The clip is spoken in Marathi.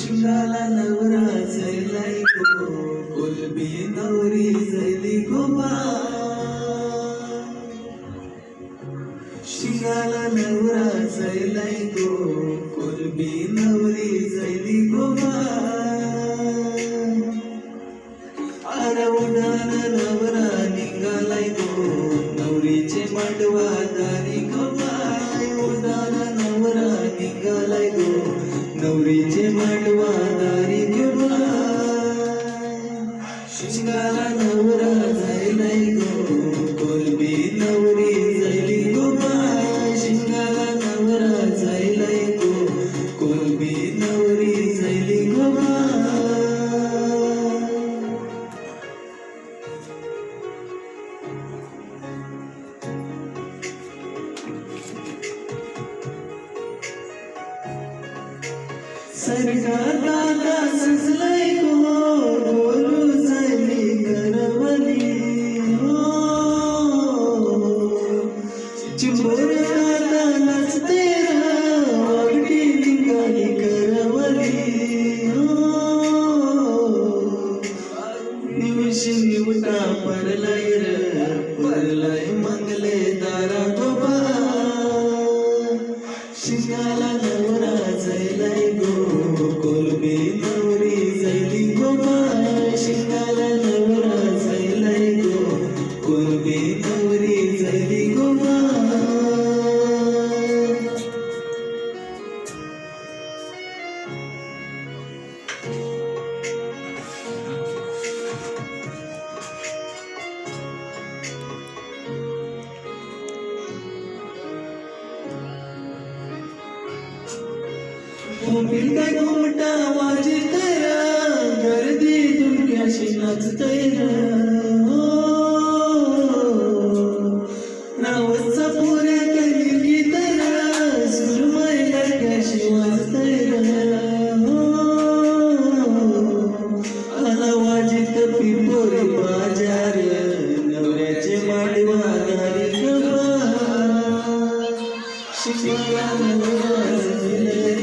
शिंगाला नवरा जैलाई गो कुलबी नवरी जैली गोबा शिंगाला नवरा जैलाई गो कुलबी नवरी जैली गोबा आरा उडान नवरा निघालाय गो नवरीचे मांडवा दारी गोबा उडान नवरा निघालाय गो नवरीचे मांडवा दारी गोबा शिंगाला नवरा जैलाई गो कुलबी नवरी जैली गोबा शिंगाला नवरा जैलाई गो कुलबी नवरी जैली गोबा सरगा दादा सजलाय गो डोलू जैली करवली हो चिंबोर दादा नाचते वागडी निघाली करवली हो दिवशी निवटा पडलाय पडलाय मंगले दारा गोबा शिंगाला नवरा जैलाई गो कुलबी नवरी जैली गोबा शिंगाला नवरा जैलाई गो कुलबी नवरी जैली गोबा घुमटा घुमटा वाजतय गर्दी तुमक्याशी नाचतय नावचा पुऱ्या करी गीत सुरमय लडक्याशी वाजतय आला वाजित पिंपोरी बाजार नवऱ्याचे मांडवा दारी गबा शिंगाला नवरा जैलाई